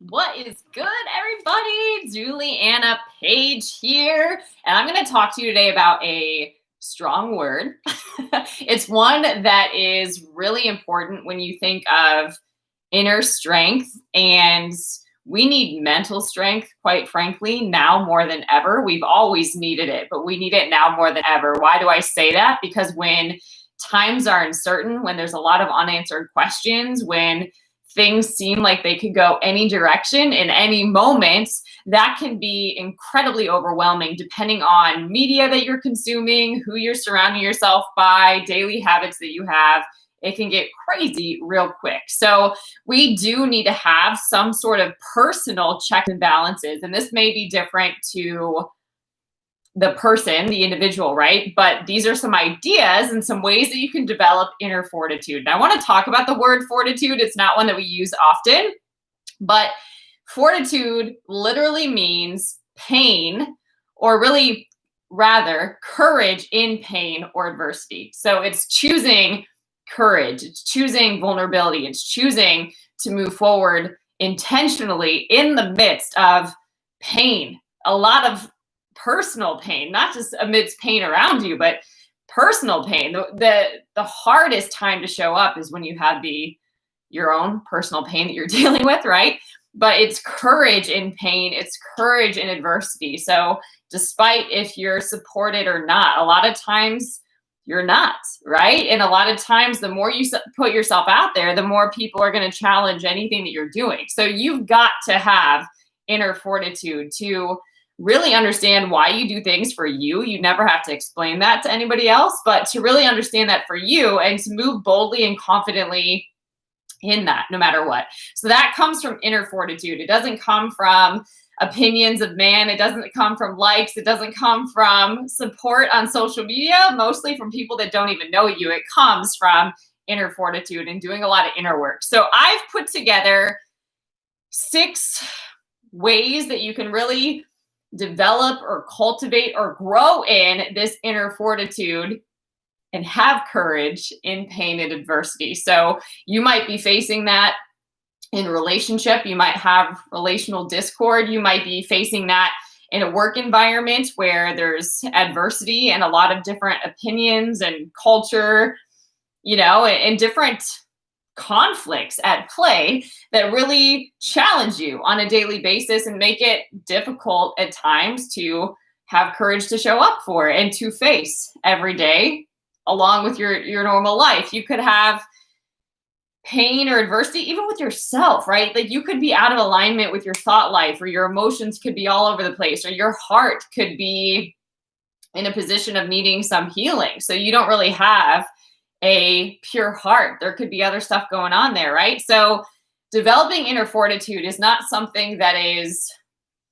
What is good, everybody? Juliana Page here, and I'm going to talk to you today about a strong word. It's one that is really important when you think of inner strength, and we need mental strength, quite frankly, now more than ever. We've always needed it, but we need it now more than ever. Why do I say that? Because when times are uncertain, when there's a lot of unanswered questions, when things seem like they could go any direction in any moment, that can be incredibly overwhelming depending on media that you're consuming, who you're surrounding yourself by, daily habits that you have. It can get crazy real quick. So we do need to have some sort of personal checks and balances. And this may be different to the person, the individual, right? But these are some ideas and some ways that you can develop inner fortitude. And I want to talk about the word fortitude. It's not one that we use often, but fortitude literally means pain, or really rather courage in pain or adversity. So it's choosing courage, it's choosing vulnerability, it's choosing to move forward intentionally in the midst of pain, a lot of personal pain, not just amidst pain around you, but personal pain. The hardest time to show up is when you have your own personal pain that you're dealing with, right? But it's courage in pain, it's courage in adversity. So despite if you're supported or not, a lot of times you're not, right? And a lot of times the more you put yourself out there, the more people are going to challenge anything that you're doing. So you've got to have inner fortitude to really understand why you do things for you. You never have to explain that to anybody else, but to really understand that for you and to move boldly and confidently in that, no matter what. So that comes from inner fortitude. It doesn't come from opinions of man. It doesn't come from likes. It doesn't come from support on social media, mostly from people that don't even know you. It comes from inner fortitude and doing a lot of inner work. So I've put together 6 ways that you can really develop or cultivate or grow in this inner fortitude and have courage in pain and adversity. So you might be facing that in a relationship. You might have relational discord. You might be facing that in a work environment where there's adversity and a lot of different opinions and culture, and different conflicts at play that really challenge you on a daily basis and make it difficult at times to have courage to show up for and to face every day along with your normal life. You could have pain or adversity even with yourself, right? Like you could be out of alignment with your thought life, or your emotions could be all over the place, or your heart could be in a position of needing some healing. So you don't really have a pure heart. There could be other stuff going on there, right? So developing inner fortitude is not something that is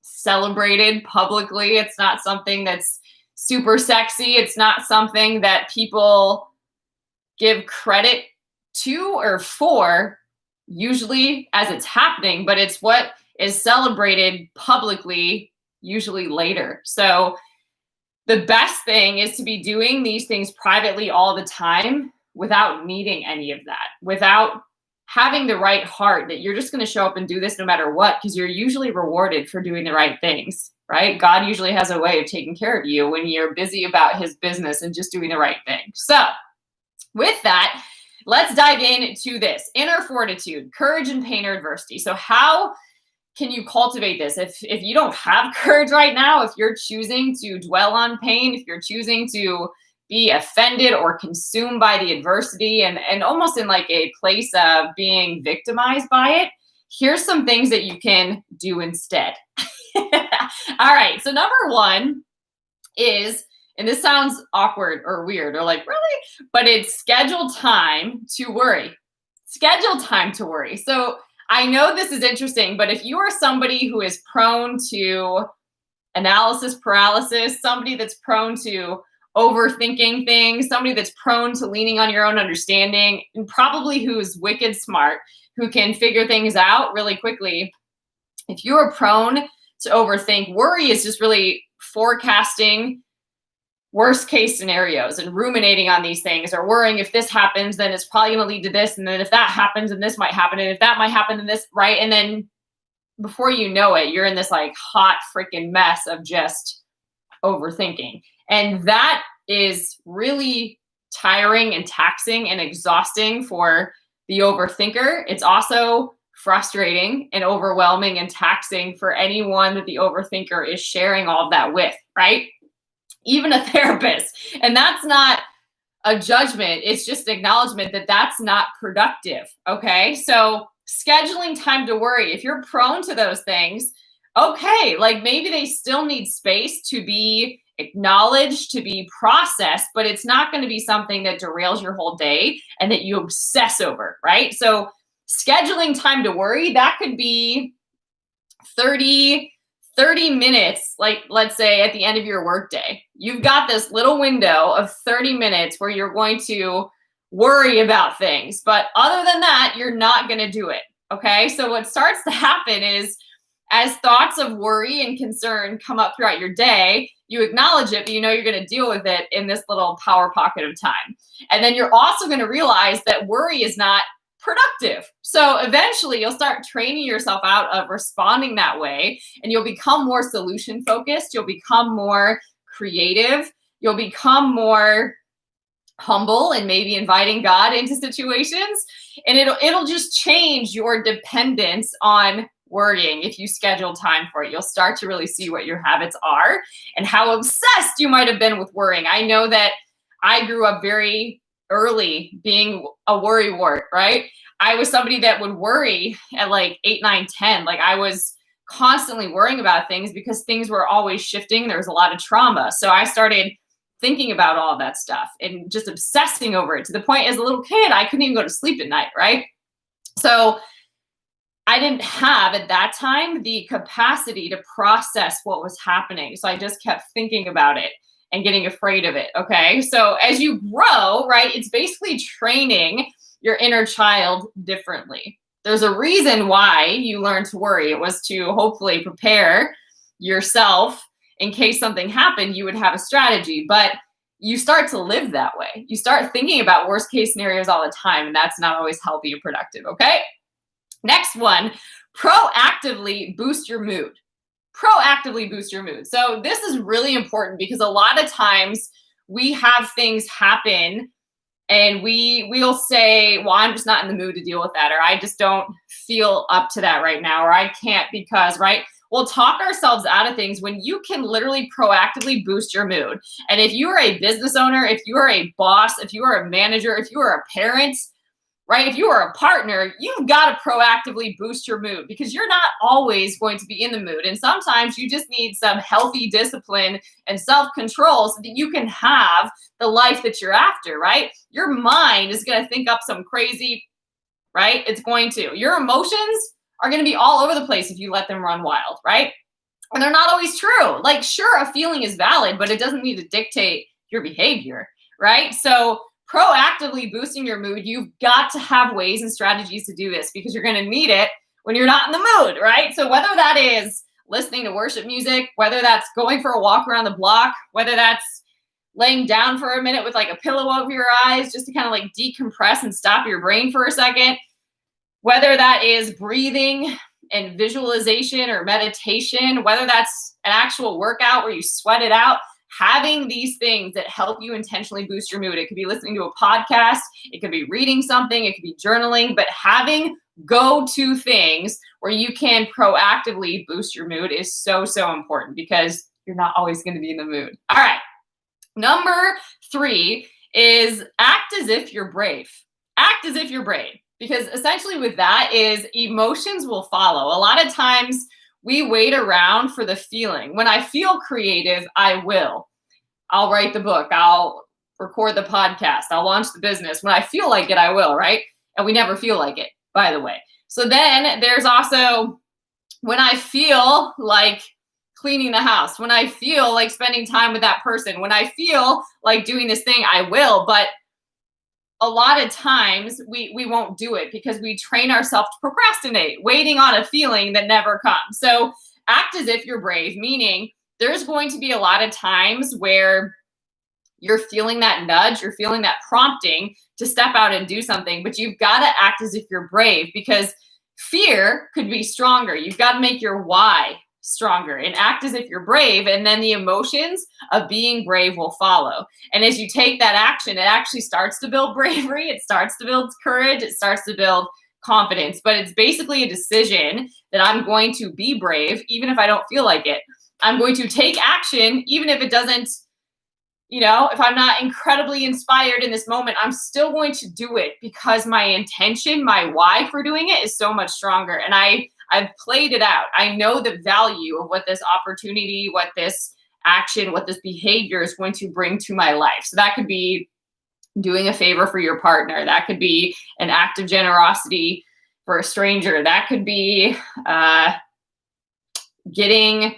celebrated publicly. It's not something that's super sexy. It's not something that people give credit to or for, usually as it's happening, but it's what is celebrated publicly, usually later. So the best thing is to be doing these things privately all the time without needing any of that, without having the right heart that you're just going to show up and do this no matter what, because you're usually rewarded for doing the right things, right? God usually has a way of taking care of you when you're busy about his business and just doing the right thing. So with that, let's dive into this inner fortitude, courage in pain or adversity. So how can you cultivate this? If you don't have courage right now, if you're choosing to dwell on pain, if you're choosing to be offended or consumed by the adversity and almost in like a place of being victimized by it, here's some things that you can do instead. All right. So number 1 is, and this sounds awkward or weird or like, really? But it's schedule time to worry. Schedule time to worry. So I know this is interesting, but if you are somebody who is prone to analysis paralysis, somebody that's prone to overthinking things, somebody that's prone to leaning on your own understanding, and probably who's wicked smart, who can figure things out really quickly, if you are prone to overthink, worry is just really forecasting worst case scenarios and ruminating on these things, or worrying if this happens, then it's probably going to lead to this. And then if that happens, then this might happen. And if that might happen, then this, right? And then before you know it, you're in this like hot freaking mess of just overthinking. And that is really tiring and taxing and exhausting for the overthinker. It's also frustrating and overwhelming and taxing for anyone that the overthinker is sharing all of that with, right? Even a therapist. And that's not a judgment. It's just an acknowledgement that that's not productive. Okay. So scheduling time to worry, if you're prone to those things, okay, like maybe they still need space to be acknowledged, to be processed, but it's not going to be something that derails your whole day and that you obsess over, right? So scheduling time to worry, that could be 30 minutes, like let's say at the end of your workday. You've got this little window of 30 minutes where you're going to worry about things. But other than that, you're not going to do it. Okay. So what starts to happen is as thoughts of worry and concern come up throughout your day, you acknowledge it, but you know you're going to deal with it in this little power pocket of time. And then you're also going to realize that worry is not productive. So eventually you'll start training yourself out of responding that way, and you'll become more solution focused. You'll become more creative. You'll become more humble and maybe inviting God into situations. And it'll just change your dependence on worrying. If you schedule time for it, you'll start to really see what your habits are and how obsessed you might have been with worrying. I know that I grew up very early being a worrywart, right? I was somebody that would worry at like 8, 9, 10. Like I was constantly worrying about things because things were always shifting. There was a lot of trauma. So I started thinking about all of that stuff and just obsessing over it to the point as a little kid, I couldn't even go to sleep at night, right? So I didn't have at that time the capacity to process what was happening. So I just kept thinking about it and getting afraid of it. Okay. So as you grow, right, it's basically training your inner child differently. There's a reason why you learned to worry. It was to hopefully prepare yourself in case something happened, you would have a strategy, but you start to live that way. You start thinking about worst case scenarios all the time, and that's not always healthy and productive. Okay. Next one, proactively boost your mood. Proactively boost your mood. So this is really important because a lot of times we have things happen and we'll say, well, I'm just not in the mood to deal with that, or I just don't feel up to that right now, or I can't because, right? We'll talk ourselves out of things when you can literally proactively boost your mood. And if you are a business owner, if you are a boss, if you are a manager, if you are a parent, right? If you are a partner, you've got to proactively boost your mood because you're not always going to be in the mood. And sometimes you just need some healthy discipline and self-control so that you can have the life that you're after, right? Your mind is going to think up some crazy, right? It's going to. Your emotions are going to be all over the place if you let them run wild, right? And they're not always true. Like, sure, a feeling is valid, but it doesn't need to dictate your behavior, right? So proactively boosting your mood, you've got to have ways and strategies to do this because you're going to need it when you're not in the mood, right? So whether that is listening to worship music, whether that's going for a walk around the block, whether that's laying down for a minute with like a pillow over your eyes just to kind of like decompress and stop your brain for a second, whether that is breathing and visualization or meditation, whether that's an actual workout where you sweat it out, having these things that help you intentionally boost your mood. It could be listening to a podcast, it could be reading something, it could be journaling, but having go-to things where you can proactively boost your mood is so, so important because you're not always going to be in the mood. All right. Number 3 is act as if you're brave. Act as if you're brave. Because essentially with that is emotions will follow. A lot of times we wait around for the feeling. When I feel creative, I will. I'll write the book. I'll record the podcast. I'll launch the business. When I feel like it, I will, right? And we never feel like it, by the way. So then there's also when I feel like cleaning the house, when I feel like spending time with that person, when I feel like doing this thing, I will. But a lot of times we won't do it because we train ourselves to procrastinate, waiting on a feeling that never comes. So act as if you're brave, meaning there's going to be a lot of times where you're feeling that nudge, you're feeling that prompting to step out and do something, but you've got to act as if you're brave because Fear could be stronger. You've got to make your why stronger and act as if you're brave, and then the emotions of being brave will follow. And as you take that action, it actually starts to build bravery, it starts to build courage, it starts to build confidence. But it's basically a decision that I'm going to be brave even if I don't feel like it. I'm going to take action even if it doesn't, if I'm not incredibly inspired in this moment. I'm still going to do it because my intention, my why for doing it is so much stronger. And I've played it out. I know the value of what this opportunity, what this action, what this behavior is going to bring to my life. So that could be doing a favor for your partner. That could be an act of generosity for a stranger. That could be getting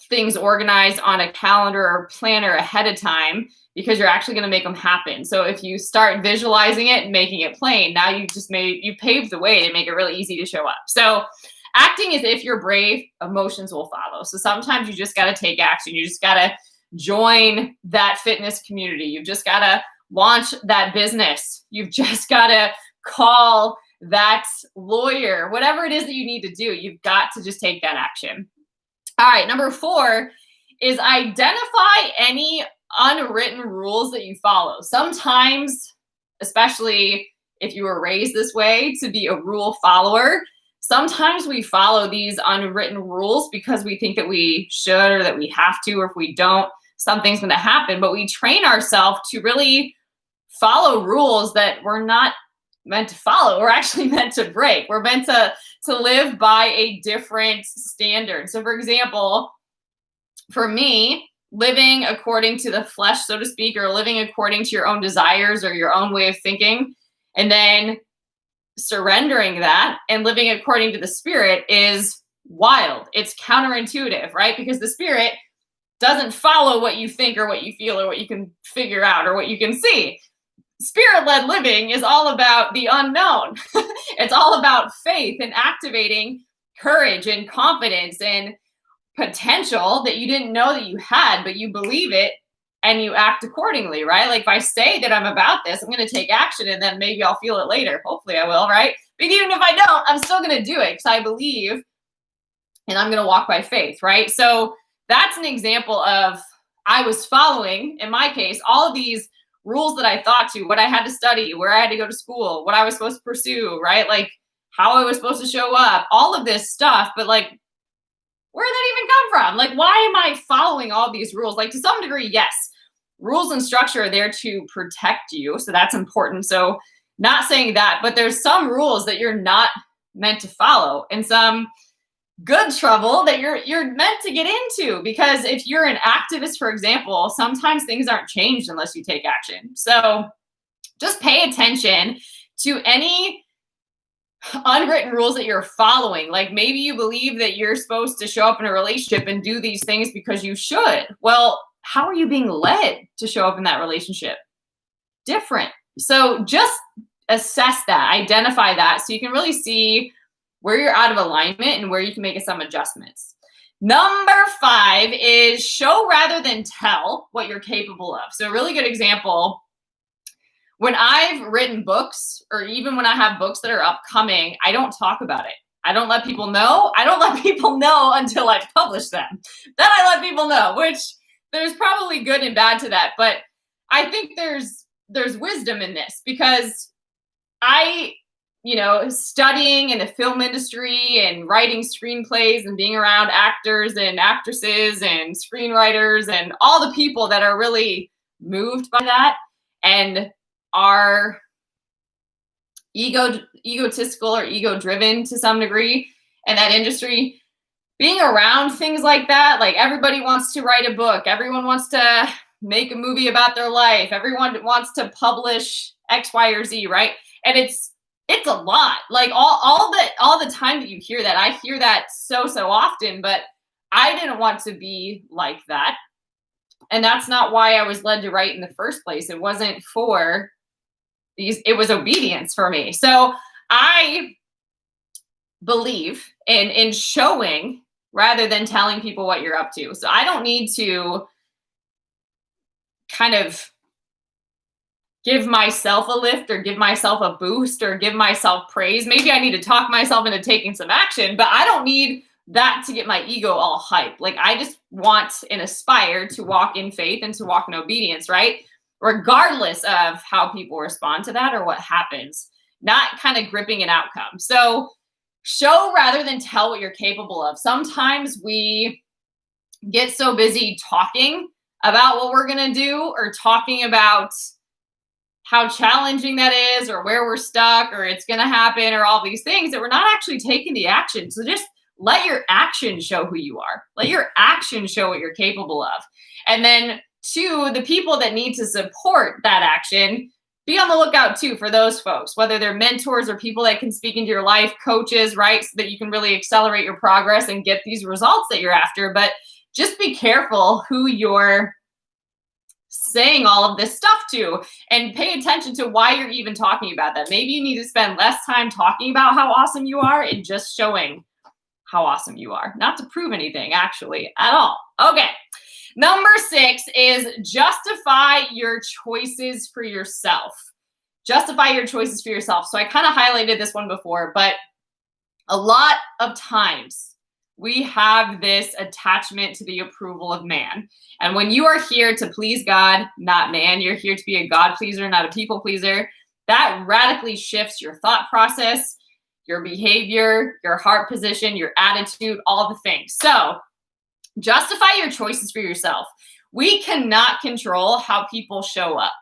things organized on a calendar or planner ahead of time, because you're actually going to make them happen. So if you start visualizing it and making it plain, now you paved the way to make it really easy to show up. So acting as if you're brave, emotions will follow. So sometimes you just got to take action. You just got to join that fitness community. You've just got to launch that business. You've just got to call that lawyer, whatever it is that you need to do. You've got to just take that action. All right, number 4 is identify any unwritten rules that you follow. Sometimes, especially if you were raised this way to be a rule follower, sometimes we follow these unwritten rules because we think that we should or that we have to, or if we don't, something's going to happen. But we train ourselves to really follow rules that we're not meant to follow. We're actually meant to break. We're meant to live by a different standard. So for example, for me, living according to the flesh, so to speak, or living according to your own desires or your own way of thinking, and then surrendering that and living according to the spirit is wild. It's counterintuitive, right? Because the spirit doesn't follow what you think or what you feel or what you can figure out or what you can see. Spirit-led living is all about the unknown. It's all about faith and activating courage and confidence and potential that you didn't know that you had, but you believe it and you act accordingly, right? Like if I say that I'm about this, I'm going to take action and then maybe I'll feel it later. Hopefully I will, right? But even if I don't, I'm still going to do it because I believe and I'm going to walk by faith, right? So that's an example of I was following, in my case, all of these rules that I thought to, what I had to study, where I had to go to school, what I was supposed to pursue, right? Like how I was supposed to show up, all of this stuff. But like, where did that even come from? Like, why am I following all these rules? Like to some degree, yes, rules and structure are there to protect you. So that's important. So not saying that, but there's some rules that you're not meant to follow and some good trouble that you're meant to get into, because if you're an activist, for example, sometimes things aren't changed unless you take action. So just pay attention to any unwritten rules that you're following. Like maybe you believe that you're supposed to show up in a relationship and do these things because you should. Well, how are you being led to show up in that relationship? Different. So just assess that, identify that, so you can really see where you're out of alignment and where you can make some adjustments. Number 5 is show rather than tell what you're capable of. So a really good example, when I've written books, or even when I have books that are upcoming, I don't talk about it. I don't let people know. I don't let people know until I publish them. Then I let people know, which there's probably good and bad to that. But I think there's wisdom in this, because studying in the film industry and writing screenplays and being around actors and actresses and screenwriters and all the people that are really moved by that and are egotistical or ego-driven to some degree in that industry, being around things like that, like everybody wants to write a book, everyone wants to make a movie about their life, everyone wants to publish X, Y, or Z, right? And it's a lot. Like all the time that you hear that, I hear that so often, but I didn't want to be like that. And that's not why I was led to write in the first place. It wasn't for it was obedience for me. So I believe in showing rather than telling people what you're up to. So I don't need to kind of give myself a lift or give myself a boost or give myself praise. Maybe I need to talk myself into taking some action, but I don't need that to get my ego all hype. Like, I just want and aspire to walk in faith and to walk in obedience, right? Regardless of how people respond to that or what happens, not kind of gripping an outcome. So show rather than tell what you're capable of. Sometimes we get so busy talking about what we're going to do or talking about how challenging that is or where we're stuck or it's going to happen or all these things that we're not actually taking the action. So just let your action show who you are. Let your action show what you're capable of. And then two, the people that need to support that action, be on the lookout too for those folks, whether they're mentors or people that can speak into your life, coaches, right? So that you can really accelerate your progress and get these results that you're after. But just be careful who you're saying all of this stuff to, and pay attention to why you're even talking about that. Maybe you need to spend less time talking about how awesome you are and just showing how awesome you are, not to prove anything actually at all. Okay. Number 6 is justify your choices for yourself. Justify your choices for yourself. So I kind of highlighted this one before, but a lot of times we have this attachment to the approval of man. And when you are here to please God, not man, you're here to be a God pleaser, not a people pleaser, that radically shifts your thought process, your behavior, your heart position, your attitude, all the things. So justify your choices for yourself. We cannot control how people show up.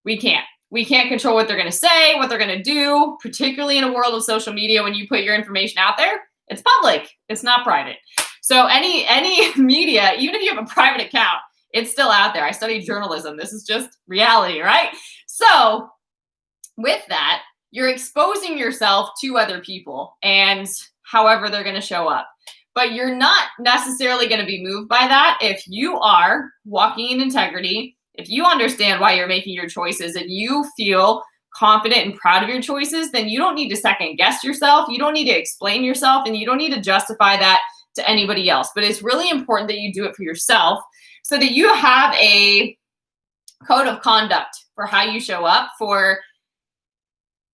We can't. We can't control what they're going to say, what they're going to do, particularly in a world of social media. When you put your information out there, it's public. It's not private. So any media, even if you have a private account, it's still out there. I studied journalism. This is just reality, right? So with that, you're exposing yourself to other people and however they're going to show up. But you're not necessarily going to be moved by that if you are walking in integrity, if you understand why you're making your choices and you feel confident and proud of your choices, then you don't need to second guess yourself. You don't need to explain yourself, and you don't need to justify that to anybody else. But it's really important that you do it for yourself so that you have a code of conduct for how you show up, for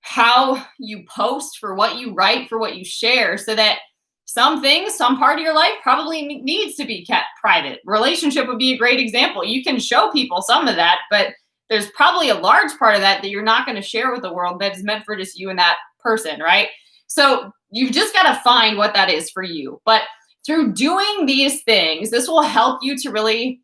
how you post, for what you write, for what you share, so that some things, some part of your life probably needs to be kept private. Relationship would be a great example. You can show people some of that, but there's probably a large part of that you're not going to share with the world that is meant for just you and that person, right? So you've just got to find what that is for you. But through doing these things, this will help you to really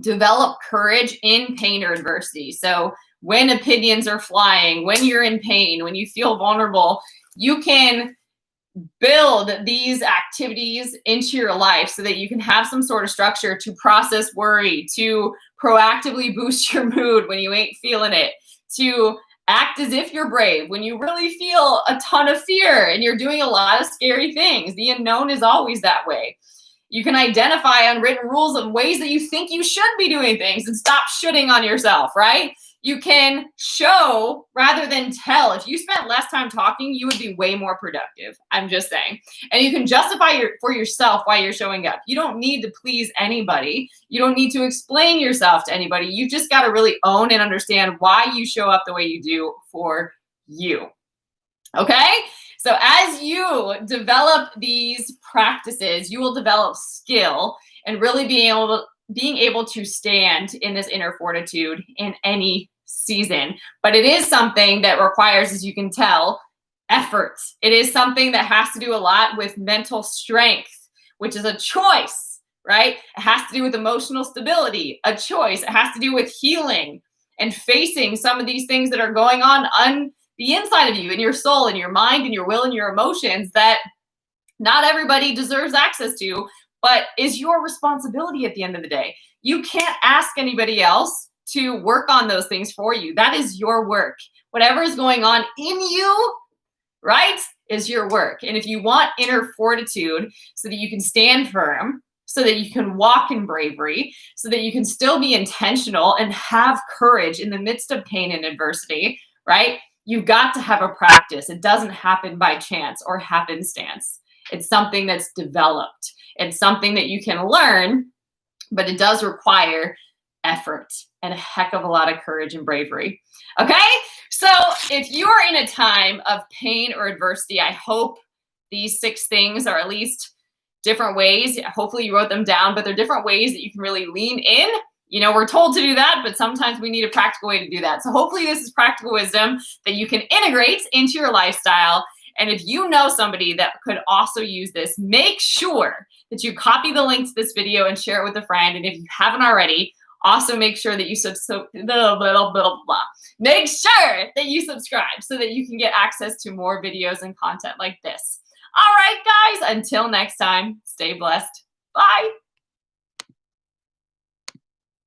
develop courage in pain or adversity. So when opinions are flying, when you're in pain, when you feel vulnerable, you can build these activities into your life so that you can have some sort of structure to process worry, to proactively boost your mood when you ain't feeling it, to act as if you're brave when you really feel a ton of fear and you're doing a lot of scary things. The unknown is always that way. You can identify unwritten rules and ways that you think you should be doing things and stop shooting on yourself, right? You can show rather than tell. If you spent less time talking, you would be way more productive. I'm just saying. And you can justify for yourself why you're showing up. You don't need to please anybody. You don't need to explain yourself to anybody. You just got to really own and understand why you show up the way you do for you. Okay? So as you develop these practices, you will develop skill and really being able to stand in this inner fortitude in any season. But it is something that requires, as you can tell, effort. It is something that has to do a lot with mental strength, which is a choice, right? It has to do with emotional stability, a choice. It has to do with healing and facing some of these things that are going on the inside of you, in your soul, in your mind, in your will, and your emotions that not everybody deserves access to, but is your responsibility at the end of the day. You can't ask anybody else to work on those things for you. That is your work. Whatever is going on in you, right, is your work. And if you want inner fortitude so that you can stand firm, so that you can walk in bravery, so that you can still be intentional and have courage in the midst of pain and adversity, right, you've got to have a practice. It doesn't happen by chance or happenstance. It's something that's developed. It's something that you can learn, but it does require effort and a heck of a lot of courage and bravery. Okay? So if you are in a time of pain or adversity, I hope these 6 things are at least different ways. Hopefully you wrote them down, but they're different ways that you can really lean in. You know, we're told to do that, but sometimes we need a practical way to do that. So hopefully this is practical wisdom that you can integrate into your lifestyle. And if you know somebody that could also use this, make sure that you copy the link to this video and share it with a friend. And if you haven't already, also make sure that you make sure that you subscribe so that you can get access to more videos and content like this. All right, guys, until next time, stay blessed. Bye.